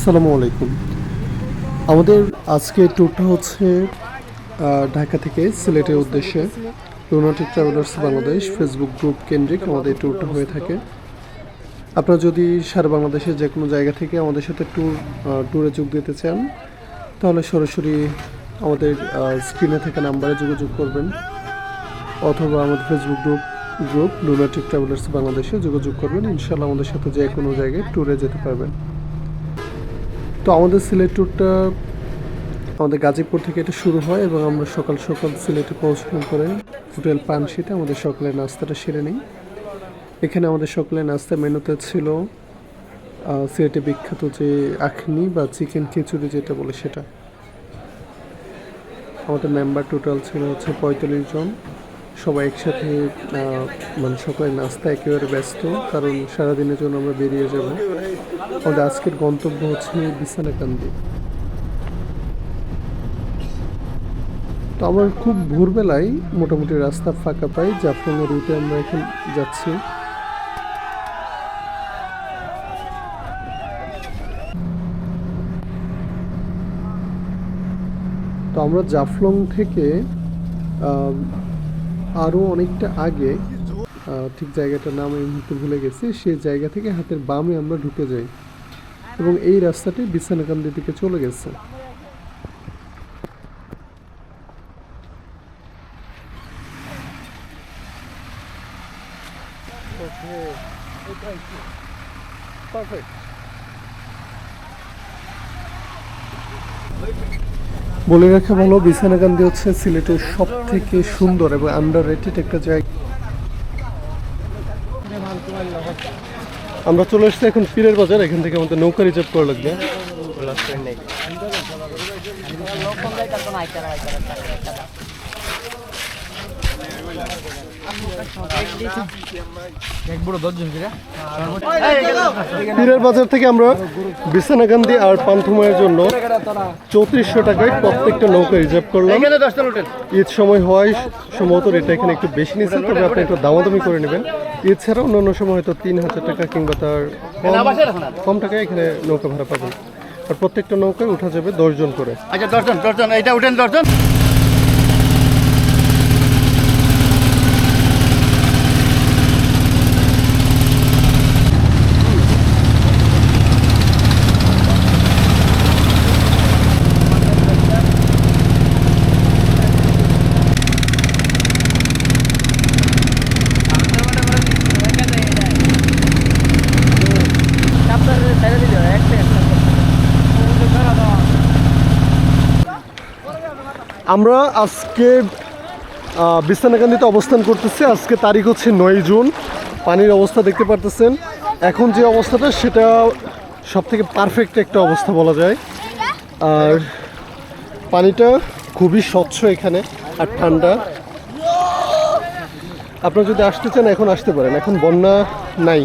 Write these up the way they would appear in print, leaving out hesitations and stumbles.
আসসালামু আলাইকুম। আমাদের আজকে ট্যুরটা হচ্ছে ঢাকা থেকে সিলেটের উদ্দেশ্যে। Lunatic travellers Bangladesh Facebook group কেন্দ্রিক আমাদের ট্যুরটা হয়ে থাকে। আপনারা যদি সারা বাংলাদেশের যে কোনো জায়গা থেকে আমাদের সাথে ট্যুরে যোগ দিতে চান তাহলে সরাসরি আমাদের স্ক্রিনে থাকা নাম্বারে যোগাযোগ করবেন, অথবা আমাদের ফেসবুক গ্রুপ লুনাটিক ট্রাভেলার্স বাংলাদেশে যোগাযোগ করবেন। ইনশাআল্লাহ আমাদের সাথে যে কোনো জায়গায় ট্যুরে যেতে পারবেন। তো আমাদের সিলেট ট্যুরটা আমাদের গাজীপুর থেকে এটা শুরু হয় এবং আমরা সকাল সকাল সিলেটে পৌঁছানোর পরে হোটেল পানশিতে আমাদের সকালের নাস্তাটা সেরে নিই। এখানে আমাদের সকালের নাস্তা মেনুতে ছিল সিলেটে বিখ্যাত যে আখনি বা চিকেন খিচুড়ি যেটা বলে সেটা। আমাদের মেম্বার টোটাল ছিল হচ্ছে 45 জন। সবাই একসাথে মানে সকালের নাস্তা একেবারে ব্যস্ত, কারণ সারাদিনের জন্য আমরা বেরিয়ে যাব। আমাদের আজকের গন্তব্য হচ্ছে বিছানাকান্দি। তো আমরা খুব ভোরবেলায় মোটামুটি রাস্তা ফাঁকা পাই, জাফলং রুটে আমরা এখন যাচ্ছি। তো আমরা জাফলং থেকে আরও অনেকটা আগে, ঠিক জায়গাটার নাম এই মুহূর্তে ভুলে গেছি, সেই জায়গা থেকে হাতের বামে আমরা ঢুকে যাই এবং এই রাস্তাটি বিছানাকান্দির দিকে চলে গেছে। বলে রাখা ভালো, বিছানাকান্দি হচ্ছে সিলেটের সব থেকে সুন্দর এবং আন্ডার রেটেড একটা জায়গা। আমরা চলে এসেছি এখন পীরের বাজার। এখান থেকে আমাদের নৌকা রিজার্ভ করা লাগবে। পীরের বাজার থেকে আমরা বিছানাকান্দি আর পান্থুমায়ের জন্য 3400 টাকায় প্রত্যেকটা নৌকা রিজার্ভ করলাম। ঈদ সময় হওয়ায় সম্ভবত রেটটা এখানে একটু বেশি নিচ্ছে, তবে আপনি একটু দামাদামি করে নেবেন। ঈদ ছাড়া অন্যান্য সময় হয়তো 3000 টাকা কিংবা তার কম টাকায় এখানে নৌকা ভাড়া পাবেন। আর প্রত্যেকটা নৌকায় উঠা যাবে 10 জন করে। আচ্ছা 10 জন, এটা উঠেন 10 জন। আমরা আজকে বিছানাকান্দিতে অবস্থান করতেছি। আজকে তারিখ হচ্ছে 9 জুন। পানির অবস্থা দেখতে পারতেছেন। এখন যে অবস্থাটা সেটা সব থেকে পারফেক্ট একটা অবস্থা বলা যায়। আর পানিটা খুবই স্বচ্ছ এখানে আর ঠান্ডা। আপনারা যদি আসতে চান এখন আসতে পারেন, এখন বন্যা নাই।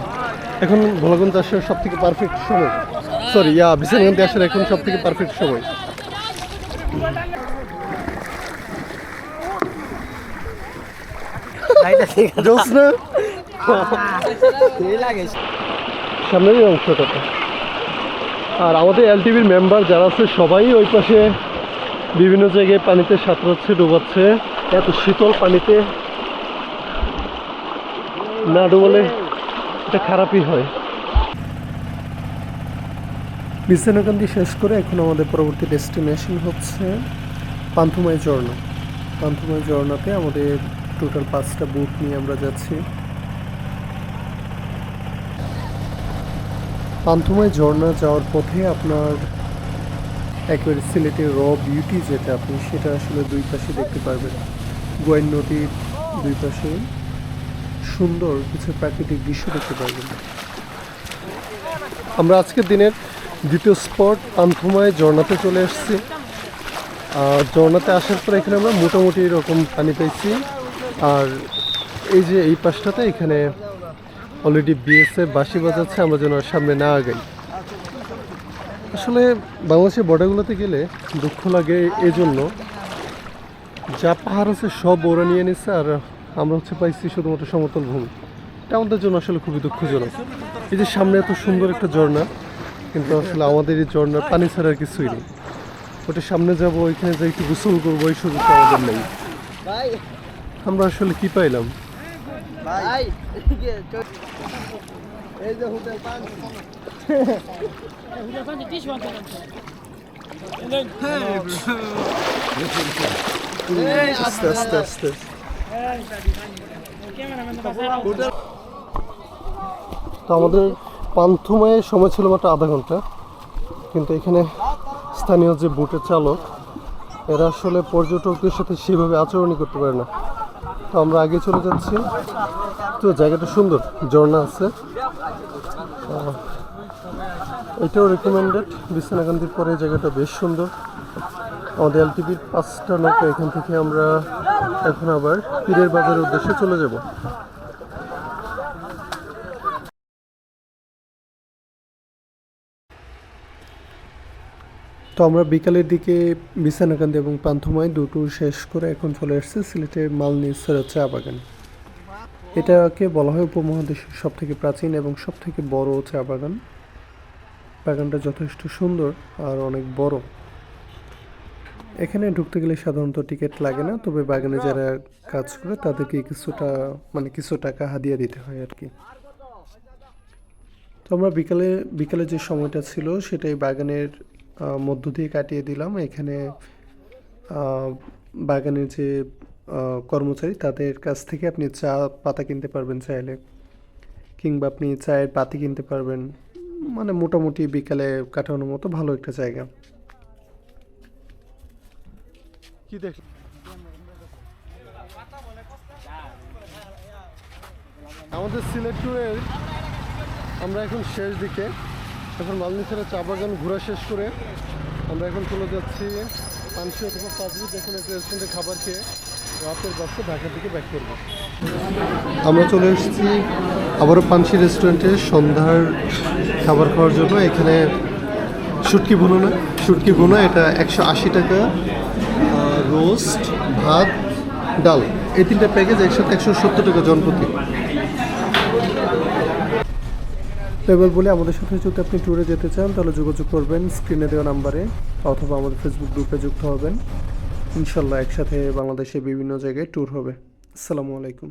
এখন ভোলাগঞ্জ আসার সব থেকে পারফেক্ট সময়, বিছানাকান্দি আসার এখন সব থেকে পারফেক্ট সময়। সামনের অংশটা। আর আমাদের এলটিভির মেম্বার যারা আছে সবাই ওই পাশে বিভিন্ন জায়গায় পানিতে সাঁতরাচ্ছে, ডুবাচ্ছে। এত শীতল পানিতে না ডুবলে এটা খারাপই হয়। বিছানাকান্দি শেষ করে এখন আমাদের পরবর্তী ডেস্টিনেশন হচ্ছে পান্থুমাই ঝর্ণা। পান্থুমাই ঝর্ণাতে আমাদের টোটাল 5টা বুট নিয়ে আমরা যাচ্ছি। পান্থুমাই ঝর্ণা যাওয়ার পথে আপনার একেবারে সিলেটের বিউটি যেটা আপনি সেটা আসলে দুই পাশে দেখতে পারবেন। গোয়াইন নদীর দুই পাশে সুন্দর কিছু প্রাকৃতিক দৃশ্য দেখতে পারবেন। আমরা আজকের দিনের দ্বিতীয় স্পট পান্থুমাই ঝর্ণাতে চলে এসেছি। ঝর্ণাতে আসার পর এখানে আমরা মোটামুটি এরকম পানি পেয়েছি। আর এই যে এই পাশটাতে এখানে অলরেডি বিএসএফ বাঁশি বাজাচ্ছে, আমরা যেন সামনে না আগাই। আসলে বাংলাদেশের বর্ডারগুলোতে গেলে দুঃখ লাগে এই জন্য, যা পাহাড় আছে সব ওরা নিয়ে নিচ্ছে আর আমরা পাইছি শুধুমাত্র সমতল ভূমি। এটা আমাদের জন্য আসলে খুবই দুঃখজনক। এই যে সামনে এত সুন্দর একটা ঝর্ণা, কিন্তু আসলে আমাদের এই ঝর্ণার পানি ছাড়া আর কিছুই নেই। ওটা সামনে যাব, ওইখানে যাই একটু গোসল করবো, ওই সুযোগটা আমাদের নেই। আমরা আসলে কি পাইলাম? আস্তে আস্তে আস্তে। তো আমাদের পান্থুমায় সময় ছিল মাত্র আধা ঘন্টা, কিন্তু এখানে স্থানীয় যে বুটের চালক, এরা আসলে পর্যটকদের সাথে সেভাবে আচরণই করতে পারে না। তো আমরা আগে চলে যাচ্ছি। তো জায়গাটা সুন্দর, ঝর্ণা আছে, এটাও রেকমেন্ডেড। বিছনাকান্দির পরে এই জায়গাটা বেশ সুন্দর। আমাদের এলটিভির 5টা নৌকা, এখান থেকে আমরা এখন আবার পীরের বাজারের উদ্দেশ্যে চলে যাব। তো আমরা বিকালের দিকে বিছনাকান্দি এবং পান্থুমায় দুটো শেষ করে এখন চলে এসেছি সিলেটের মালনীশ্বরের চা বাগান। এটাকে বলা হয় উপমহাদেশের সব থেকে প্রাচীন এবং সব থেকে বড় চা বাগান। বাগানটা যথেষ্ট সুন্দর আর অনেক বড়। এখানে ঢুকতে গেলে সাধারণত টিকিট লাগে না, তবে বাগানে যারা কাজ করে তাদেরকে কিছু টাকা হাদিয়া দিতে হয় আর কি। তো আমরা বিকালে যে সময়টা ছিল সেটাই বাগানের মধ্য দিয়ে কাটিয়ে দিলাম। এখানে বাগানের যে কর্মচারী, তাদের কাছ থেকে আপনি চা পাতা কিনতে পারবেন চাইলে, কিংবা আপনি চায়ের পাতি কিনতে পারবেন। মানে মোটামুটি বিকালে কাটানোর মতো ভালো একটা জায়গা। কি দেখ, আমাদের সিলেট ট্যুরের আমরা এখন শেষ দিকে। এখন মালনীশ্বরের চা বাগান ঘোরা শেষ করে আমরা এখন চলে যাচ্ছি পানশি অথবা পাঁচবিট, এখন একটা রেস্টুরেন্টে খাবার খেয়ে রাতের বাসে ঢাকার দিকে ব্যাক করব। আমরা চলে এসেছি আবারও পানশি রেস্টুরেন্টে সন্ধ্যার খাবার খাওয়ার জন্য। এখানে শুটকি ভুনা, এটা 180 টাকা, রোস্ট, ভাত, ডাল, এই 3টা প্যাকেজ একসাথে 170 টাকা জনপ্রতি। এবার বলে আমাদের সাথে যদি আপনি ট্যুরে যেতে চান তাহলে যোগাযোগ করবেন স্ক্রিনে দেওয়া নাম্বারে, অথবা আমাদের ফেসবুক গ্রুপে যুক্ত হবেন। ইনশাল্লাহ একসাথে বাংলাদেশের বিভিন্ন জায়গায় ট্যুর হবে। আসসালামু আলাইকুম।